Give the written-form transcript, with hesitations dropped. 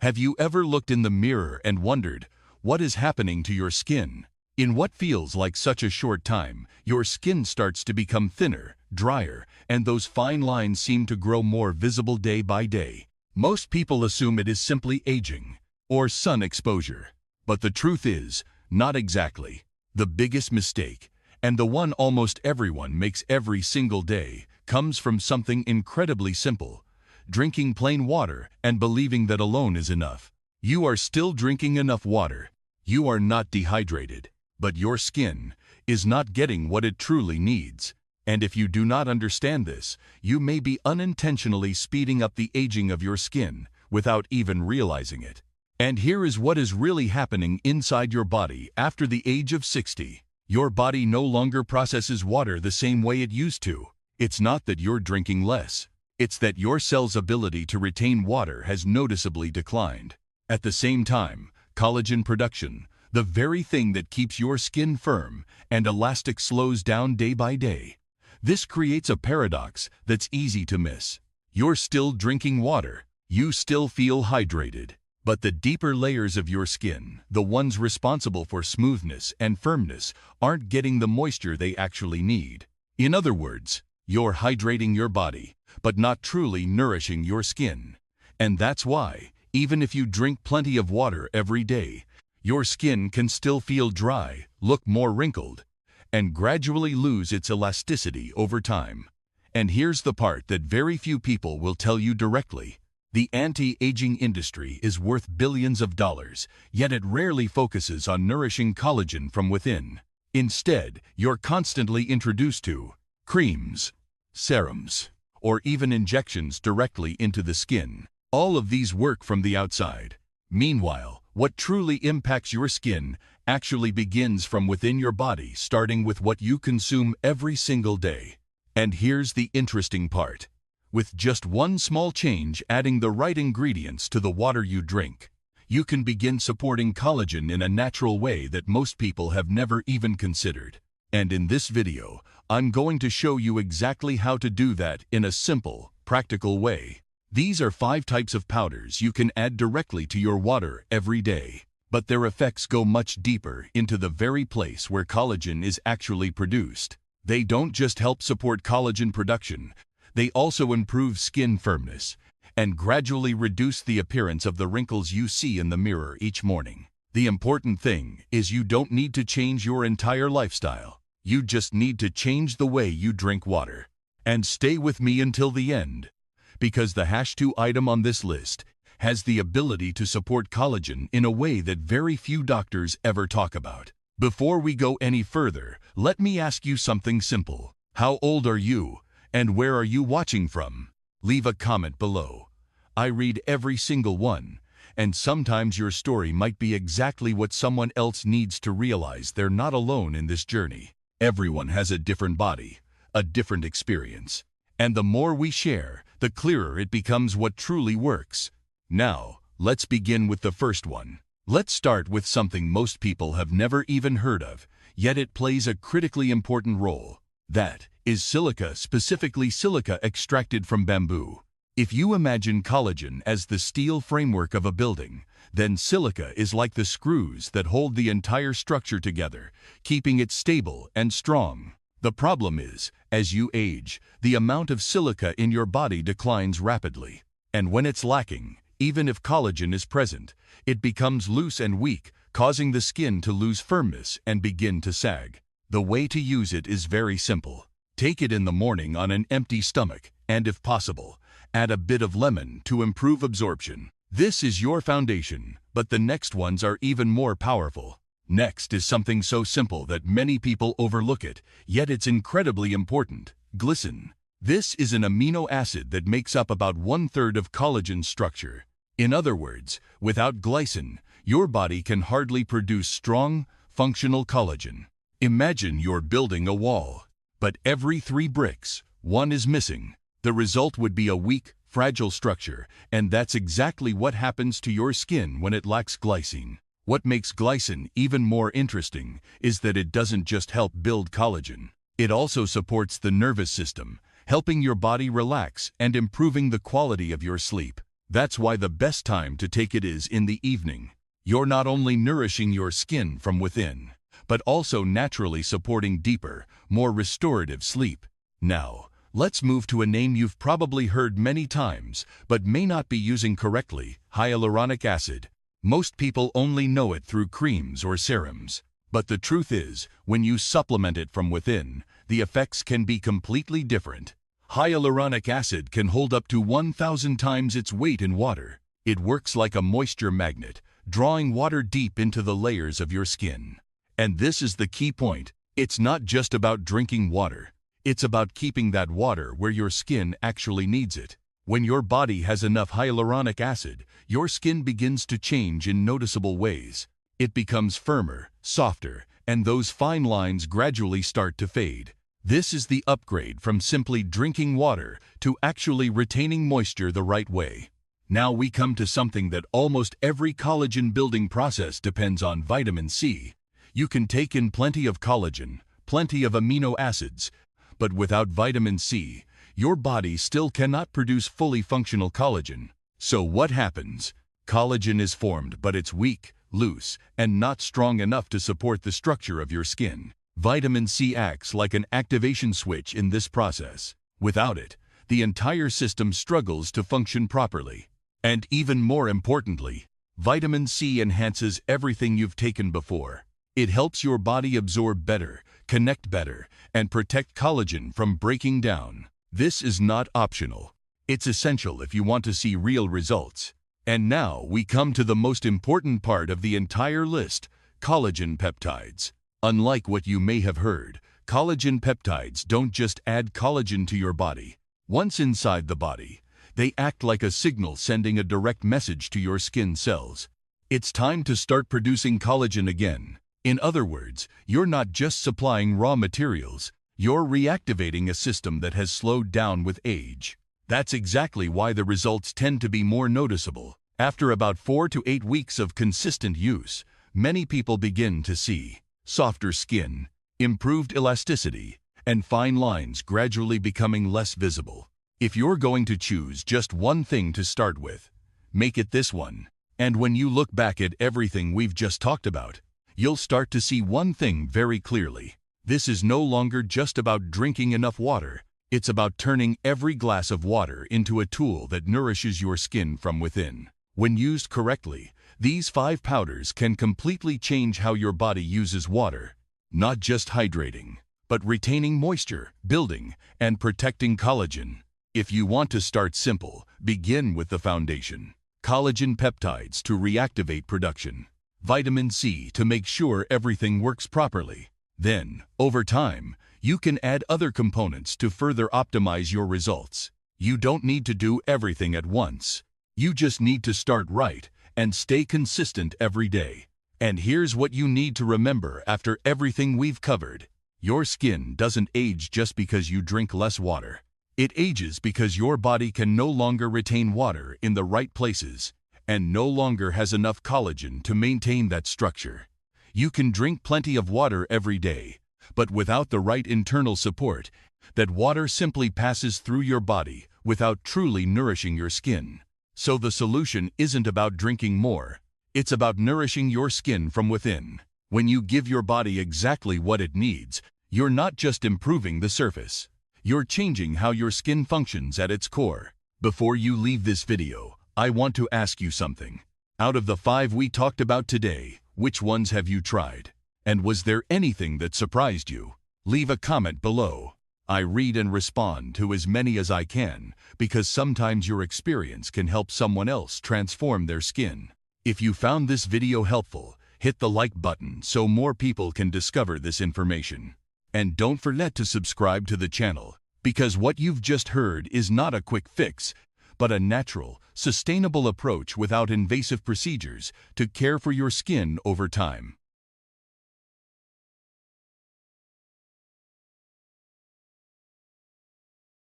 Have you ever looked in the mirror and wondered, what is happening to your skin? In what feels like such a short time, your skin starts to become thinner, drier, and those fine lines seem to grow more visible day by day. Most people assume it is simply aging or sun exposure. But the truth is, not exactly. The biggest mistake, and the one almost everyone makes every single day, comes from something incredibly simple: drinking plain water and believing that alone is enough. You are still drinking enough water. You are not dehydrated. But your skin is not getting what it truly needs. And if you do not understand this, you may be unintentionally speeding up the aging of your skin without even realizing it. And here is what is really happening inside your body after the age of 60. Your body no longer processes water the same way it used to. It's not that you're drinking less. It's that your cell's ability to retain water has noticeably declined. At the same time, collagen production, the very thing that keeps your skin firm and elastic, slows down day by day. This creates a paradox that's easy to miss. You're still drinking water. You still feel hydrated. But the deeper layers of your skin, the ones responsible for smoothness and firmness, aren't getting the moisture they actually need. In other words, you're hydrating your body, but not truly nourishing your skin. And that's why, even if you drink plenty of water every day, your skin can still feel dry, look more wrinkled, and gradually lose its elasticity over time. And here's the part that very few people will tell you directly. The anti-aging industry is worth billions of dollars, yet it rarely focuses on nourishing collagen from within. Instead, you're constantly introduced to creams, serums, or even injections directly into the skin. All of these work from the outside. Meanwhile, what truly impacts your skin actually begins from within your body, starting with what you consume every single day. And here's the interesting part. With just one small change, adding the right ingredients to the water you drink, you can begin supporting collagen in a natural way that most people have never even considered. And in this video, I'm going to show you exactly how to do that in a simple, practical way. These are 5 types of powders you can add directly to your water every day. But their effects go much deeper into the very place where collagen is actually produced. They don't just help support collagen production, they also improve skin firmness and gradually reduce the appearance of the wrinkles you see in the mirror each morning. The important thing is you don't need to change your entire lifestyle. You just need to change the way you drink water. And stay with me until the end, because the #2 item on this list has the ability to support collagen in a way that very few doctors ever talk about. Before we go any further, let me ask you something simple. How old are you, and where are you watching from? Leave a comment below. I read every single one, and sometimes your story might be exactly what someone else needs to realize they're not alone in this journey. Everyone has a different body, a different experience. And the more we share, the clearer it becomes what truly works. Now, let's begin with the first one. Let's start with something most people have never even heard of, yet it plays a critically important role. That is silica, specifically silica extracted from bamboo. If you imagine collagen as the steel framework of a building, then silica is like the screws that hold the entire structure together, keeping it stable and strong. The problem is, as you age, the amount of silica in your body declines rapidly. And when it's lacking, even if collagen is present, it becomes loose and weak, causing the skin to lose firmness and begin to sag. The way to use it is very simple. Take it in the morning on an empty stomach, and if possible, add a bit of lemon to improve absorption. This is your foundation, but the next ones are even more powerful. Next is something so simple that many people overlook it, yet it's incredibly important: glycine. This is an amino acid that makes up about 1/3 of collagen's structure. In other words, without glycine, your body can hardly produce strong, functional collagen. Imagine you're building a wall, but every 3 bricks, 1 is missing. The result would be a weak, fragile structure, and that's exactly what happens to your skin when it lacks glycine. What makes glycine even more interesting is that it doesn't just help build collagen. It also supports the nervous system, helping your body relax and improving the quality of your sleep. That's why the best time to take it is in the evening. You're not only nourishing your skin from within, but also naturally supporting deeper, more restorative sleep. Now, let's move to a name you've probably heard many times, but may not be using correctly: hyaluronic acid. Most people only know it through creams or serums. But the truth is, when you supplement it from within, the effects can be completely different. Hyaluronic acid can hold up to 1,000 times its weight in water. It works like a moisture magnet, drawing water deep into the layers of your skin. And this is the key point. It's not just about drinking water. It's about keeping that water where your skin actually needs it. When your body has enough hyaluronic acid, your skin begins to change in noticeable ways. It becomes firmer, softer, and those fine lines gradually start to fade. This is the upgrade from simply drinking water to actually retaining moisture the right way. Now we come to something that almost every collagen building process depends on: vitamin C. You can take in plenty of collagen, plenty of amino acids, but without vitamin C, your body still cannot produce fully functional collagen. So what happens? Collagen is formed, but it's weak, loose, and not strong enough to support the structure of your skin. Vitamin C acts like an activation switch in this process. Without it, the entire system struggles to function properly. And even more importantly, vitamin C enhances everything you've taken before. It helps your body absorb better, connect better, and protect collagen from breaking down. This is not optional. It's essential if you want to see real results. And now we come to the most important part of the entire list: collagen peptides. Unlike what you may have heard, collagen peptides don't just add collagen to your body. Once inside the body, they act like a signal, sending a direct message to your skin cells. It's time to start producing collagen again. In other words, you're not just supplying raw materials, you're reactivating a system that has slowed down with age. That's exactly why the results tend to be more noticeable. After about 4 to 8 weeks of consistent use, many people begin to see softer skin, improved elasticity, and fine lines gradually becoming less visible. If you're going to choose just one thing to start with, make it this one. And when you look back at everything we've just talked about, you'll start to see one thing very clearly. This is no longer just about drinking enough water. It's about turning every glass of water into a tool that nourishes your skin from within. When used correctly, these 5 powders can completely change how your body uses water, not just hydrating, but retaining moisture, building, and protecting collagen. If you want to start simple, begin with the foundation. Collagen peptides to reactivate production. Vitamin C to make sure everything works properly. Then, over time, you can add other components to further optimize your results. You don't need to do everything at once. You just need to start right and stay consistent every day. And here's what you need to remember after everything we've covered. Your skin doesn't age just because you drink less water. It ages because your body can no longer retain water in the right places and no longer has enough collagen to maintain that structure. You can drink plenty of water every day, but without the right internal support, that water simply passes through your body without truly nourishing your skin. So the solution isn't about drinking more, it's about nourishing your skin from within. When you give your body exactly what it needs, you're not just improving the surface. You're changing how your skin functions at its core. Before you leave this video, I want to ask you something. Out of the 5 we talked about today, which ones have you tried? And was there anything that surprised you? Leave a comment below. I read and respond to as many as I can, because sometimes your experience can help someone else transform their skin. If you found this video helpful, hit the like button so more people can discover this information. And don't forget to subscribe to the channel, because what you've just heard is not a quick fix, but a natural, sustainable approach without invasive procedures to care for your skin over time.